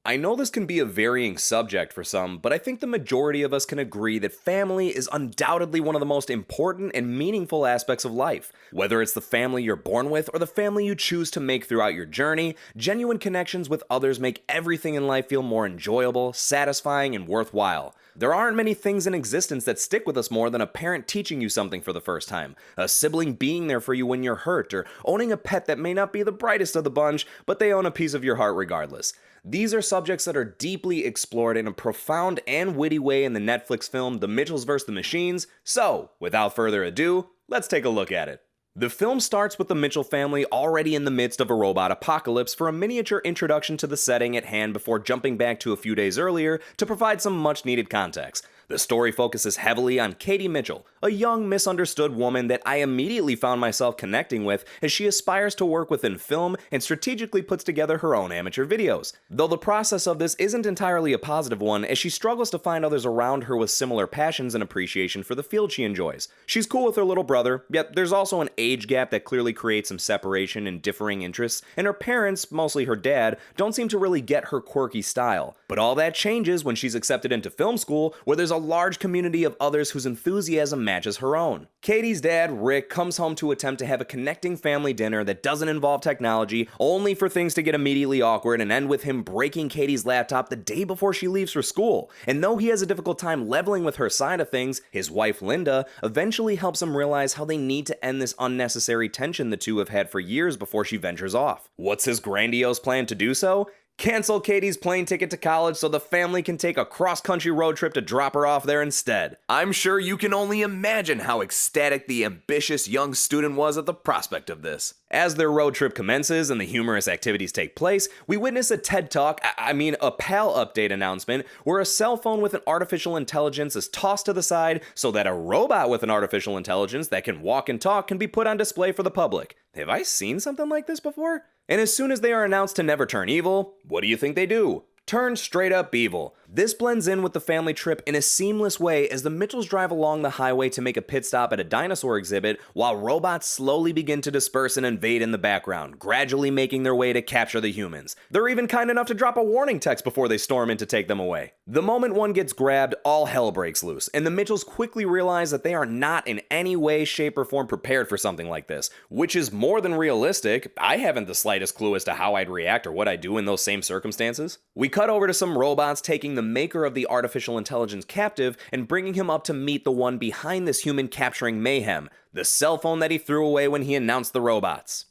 I know this can be a varying subject for some, but I think the majority of us can agree that family is undoubtedly one of the most important and meaningful aspects of life. Whether it's the family you're born with or the family you choose to make throughout your journey, genuine connections with others make everything in life feel more enjoyable, satisfying, and worthwhile. There aren't many things in existence that stick with us more than a parent teaching you something for the first time, a sibling being there for you when you're hurt, or owning a pet that may not be the brightest of the bunch, but they own a piece of your heart regardless. These are subjects that are deeply explored in a profound and witty way in the Netflix film The Mitchells vs. the Machines, so, without further ado, let's take a look at it. The film starts with the Mitchell family already in the midst of a robot apocalypse for a miniature introduction to the setting at hand before jumping back to a few days earlier to provide some much-needed context. The story focuses heavily on Katie Mitchell, a young, misunderstood woman that I immediately found myself connecting with as she aspires to work within film and strategically puts together her own amateur videos. Though the process of this isn't entirely a positive one, as she struggles to find others around her with similar passions and appreciation for the field she enjoys. She's cool with her little brother, yet there's also an age gap that clearly creates some separation and differing interests, and her parents, mostly her dad, don't seem to really get her quirky style. But all that changes when she's accepted into film school, where there's a large community of others whose enthusiasm matches her own. Katie's dad, Rick, comes home to attempt to have a connecting family dinner that doesn't involve technology, only for things to get immediately awkward and end with him breaking Katie's laptop the day before she leaves for school. And though he has a difficult time leveling with her side of things, his wife, Linda, eventually helps him realize how they need to end this unnecessary tension the two have had for years before she ventures off. What's his grandiose plan to do so? Cancel Katie's plane ticket to college so the family can take a cross-country road trip to drop her off there instead. I'm sure you can only imagine how ecstatic the ambitious young student was at the prospect of this. As their road trip commences and the humorous activities take place, we witness a TED Talk, a PAL update announcement, where a cell phone with an artificial intelligence is tossed to the side so that a robot with an artificial intelligence that can walk and talk can be put on display for the public. Have I seen something like this before? And as soon as they are announced to never turn evil, what do you think they do? Turn straight up evil. This blends in with the family trip in a seamless way as the Mitchells drive along the highway to make a pit stop at a dinosaur exhibit while robots slowly begin to disperse and invade in the background, gradually making their way to capture the humans. They're even kind enough to drop a warning text before they storm in to take them away. The moment one gets grabbed, all hell breaks loose, and the Mitchells quickly realize that they are not in any way, shape, or form prepared for something like this, which is more than realistic. I haven't the slightest clue as to how I'd react or what I'd do in those same circumstances. We cut over to some robots taking the maker of the artificial intelligence captive and bringing him up to meet the one behind this human capturing mayhem, the cell phone that he threw away when he announced the robots.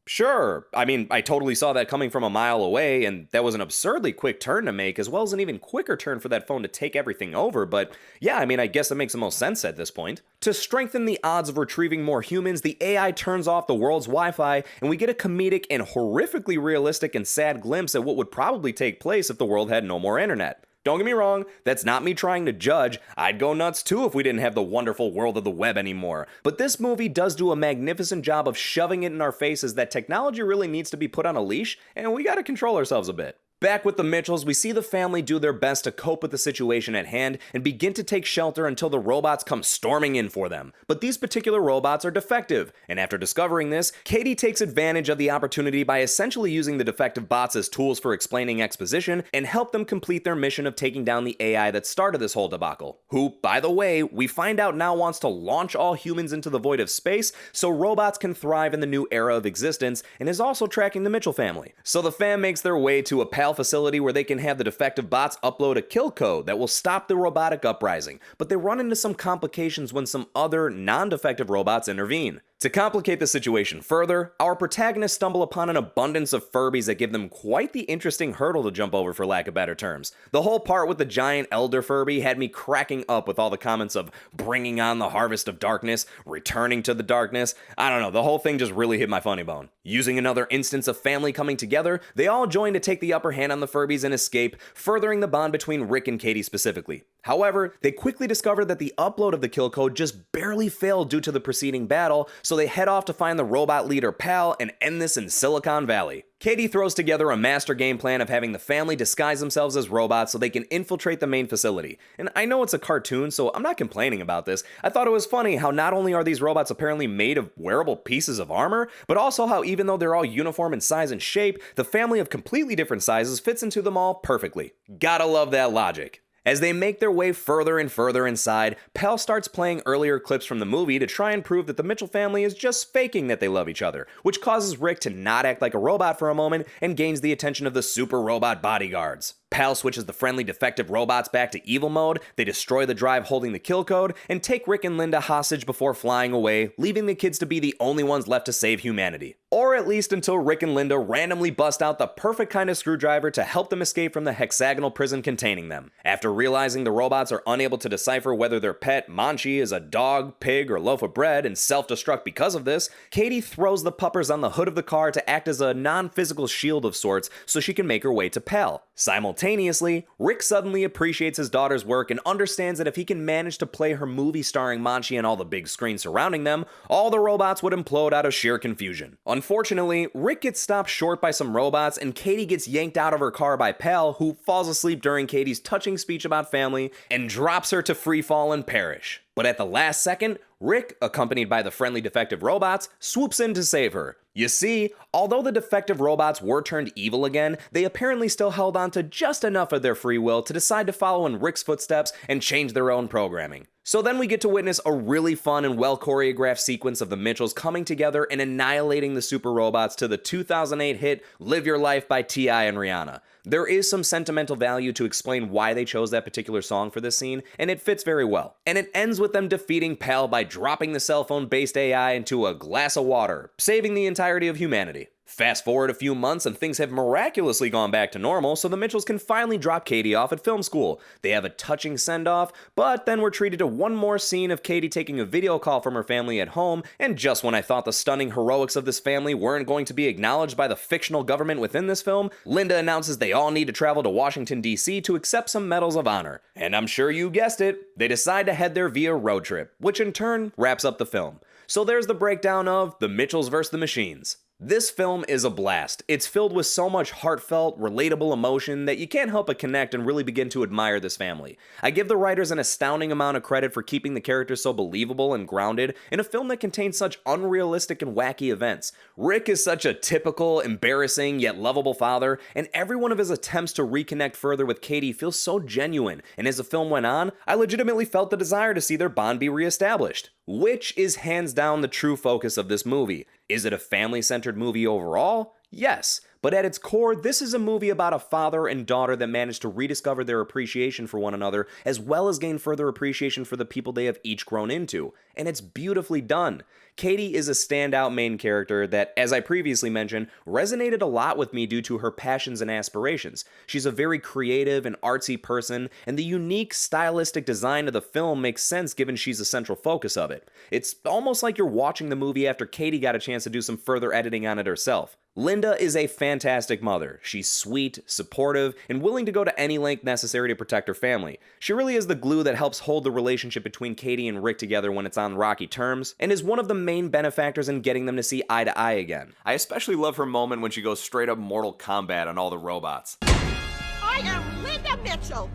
Sure, I totally saw that coming from a mile away, and that was an absurdly quick turn to make, as well as an even quicker turn for that phone to take everything over, but yeah, I guess that makes the most sense at this point. To strengthen the odds of retrieving more humans, the AI turns off the world's Wi-Fi, and we get a comedic and horrifically realistic and sad glimpse at what would probably take place if the world had no more internet. Don't get me wrong, that's not me trying to judge. I'd go nuts too if we didn't have the wonderful world of the web anymore. But this movie does do a magnificent job of shoving it in our faces that technology really needs to be put on a leash, and we gotta control ourselves a bit. Back with the Mitchells, we see the family do their best to cope with the situation at hand and begin to take shelter until the robots come storming in for them. But these particular robots are defective, and after discovering this, Katie takes advantage of the opportunity by essentially using the defective bots as tools for explaining exposition and help them complete their mission of taking down the AI that started this whole debacle, who, by the way, we find out now wants to launch all humans into the void of space so robots can thrive in the new era of existence, and is also tracking the Mitchell family. So the fam makes their way to a PAL facility where they can have the defective bots upload a kill code that will stop the robotic uprising, but they run into some complications when some other non-defective robots intervene. To complicate the situation further, our protagonists stumble upon an abundance of Furbies that give them quite the interesting hurdle to jump over, for lack of better terms. The whole part with the giant elder Furby had me cracking up with all the comments of bringing on the harvest of darkness, returning to the darkness. I don't know, the whole thing just really hit my funny bone. Using another instance of family coming together, they all join to take the upper hand on the Furbies and escape, furthering the bond between Rick and Katie specifically. However, they quickly discover that the upload of the kill code just barely failed due to the preceding battle, so they head off to find the robot leader Pal and end this in Silicon Valley. Katie throws together a master game plan of having the family disguise themselves as robots so they can infiltrate the main facility. And I know it's a cartoon, so I'm not complaining about this. I thought it was funny how not only are these robots apparently made of wearable pieces of armor, but also how even though they're all uniform in size and shape, the family of completely different sizes fits into them all perfectly. Gotta love that logic. As they make their way further and further inside, Pell starts playing earlier clips from the movie to try and prove that the Mitchell family is just faking that they love each other, which causes Rick to not act like a robot for a moment and gains the attention of the super robot bodyguards. Pal switches the friendly defective robots back to evil mode, they destroy the drive holding the kill code, and take Rick and Linda hostage before flying away, leaving the kids to be the only ones left to save humanity. Or at least until Rick and Linda randomly bust out the perfect kind of screwdriver to help them escape from the hexagonal prison containing them. After realizing the robots are unable to decipher whether their pet, Manchi, is a dog, pig, or loaf of bread and self-destruct because of this, Katie throws the puppers on the hood of the car to act as a non-physical shield of sorts so she can make her way to Pell. Simultaneously, Rick suddenly appreciates his daughter's work and understands that if he can manage to play her movie starring Manchi on all the big screens surrounding them, all the robots would implode out of sheer confusion. Unfortunately, Rick gets stopped short by some robots and Katie gets yanked out of her car by Pell, who falls asleep during Katie's touching speech about family and drops her to free fall and perish. But at the last second, Rick, accompanied by the friendly defective robots, swoops in to save her. You see, although the defective robots were turned evil again, they apparently still held on to just enough of their free will to decide to follow in Rick's footsteps and change their own programming. So then we get to witness a really fun and well choreographed sequence of the Mitchells coming together and annihilating the super robots to the 2008 hit Live Your Life by T.I. and Rihanna. There is some sentimental value to explain why they chose that particular song for this scene, and it fits very well. And it ends with them defeating Pell by dropping the cell phone-based AI into a glass of water, saving the entirety of humanity. Fast forward a few months and things have miraculously gone back to normal, so the Mitchells can finally drop Katie off at film school. They have a touching send-off, but then we're treated to one more scene of Katie taking a video call from her family at home, and just when I thought the stunning heroics of this family weren't going to be acknowledged by the fictional government within this film, Linda announces they all need to travel to Washington, D.C. to accept some medals of honor. And I'm sure you guessed it, they decide to head there via road trip, which in turn wraps up the film. So there's the breakdown of The Mitchells vs. the Machines. This film is a blast. It's filled with so much heartfelt, relatable emotion that you can't help but connect and really begin to admire this family. I give the writers an astounding amount of credit for keeping the characters so believable and grounded in a film that contains such unrealistic and wacky events. Rick is such a typical, embarrassing, yet lovable father, and every one of his attempts to reconnect further with Katie feels so genuine, and as the film went on, I legitimately felt the desire to see their bond be reestablished. Which is hands down the true focus of this movie. Is it a family-centered movie overall? Yes, but at its core, this is a movie about a father and daughter that managed to rediscover their appreciation for one another, as well as gain further appreciation for the people they have each grown into. And it's beautifully done. Katie is a standout main character that, as I previously mentioned, resonated a lot with me due to her passions and aspirations. She's a very creative and artsy person, and the unique stylistic design of the film makes sense given she's the central focus of it. It's almost like you're watching the movie after Katie got a chance to do some further editing on it herself. Linda is a fantastic mother. She's sweet, supportive, and willing to go to any length necessary to protect her family. She really is the glue that helps hold the relationship between Katie and Rick together when it's on rocky terms, and is one of the main benefactors in getting them to see eye to eye again. I especially love her moment when she goes straight up Mortal Kombat on all the robots. I am Linda Mitchell,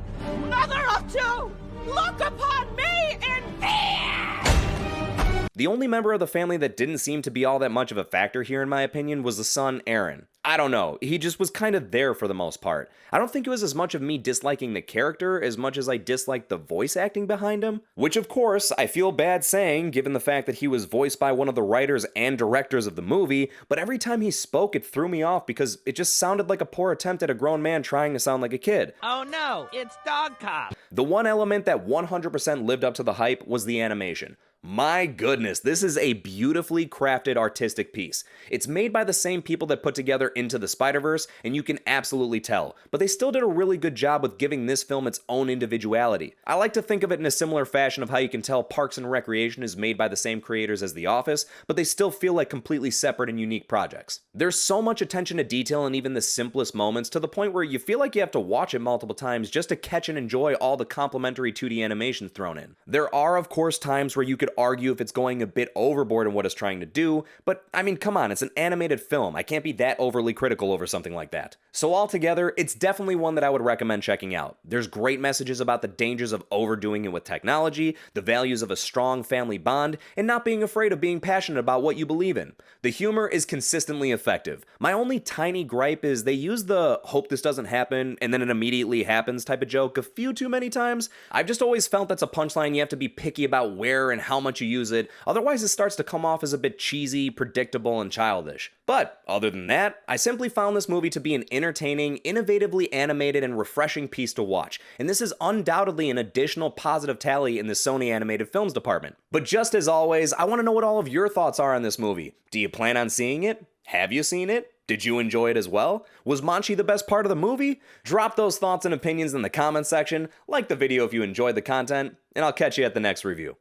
mother of two. Look upon me in fear! The only member of the family that didn't seem to be all that much of a factor here in my opinion was the son, Aaron. I don't know, he just was kind of there for the most part. I don't think it was as much of me disliking the character as much as I disliked the voice acting behind him. Which of course, I feel bad saying given the fact that he was voiced by one of the writers and directors of the movie, but every time he spoke it threw me off because it just sounded like a poor attempt at a grown man trying to sound like a kid. Oh no, it's Dog Cop. The one element that 100% lived up to the hype was the animation. My goodness, this is a beautifully crafted artistic piece. It's made by the same people that put together Into the Spider-Verse, and you can absolutely tell, but they still did a really good job with giving this film its own individuality. I like to think of it in a similar fashion of how you can tell Parks and Recreation is made by the same creators as The Office, but they still feel like completely separate and unique projects. There's so much attention to detail in even the simplest moments to the point where you feel like you have to watch it multiple times just to catch and enjoy all the complimentary 2D animations thrown in. There are, of course, times where you could argue if it's going a bit overboard in what it's trying to do, but I mean, come on, it's an animated film. I can't be that overly critical over something like that. So altogether, it's definitely one that I would recommend checking out. There's great messages about the dangers of overdoing it with technology, the values of a strong family bond, and not being afraid of being passionate about what you believe in. The humor is consistently effective. My only tiny gripe is they use the hope this doesn't happen and then it immediately happens type of joke a few too many times. I've just always felt that's a punchline you have to be picky about where and how much you use it, otherwise it starts to come off as a bit cheesy, predictable, and childish. But other than that, I simply found this movie to be an entertaining, innovatively animated, and refreshing piece to watch, and this is undoubtedly an additional positive tally in the Sony animated films department. But just as always, I want to know what all of your thoughts are on this movie. Do you plan on seeing it? Have you seen it? Did you enjoy it as well? Was Manchi the best part of the movie? Drop those thoughts and opinions in the comments section, like the video if you enjoyed the content, and I'll catch you at the next review.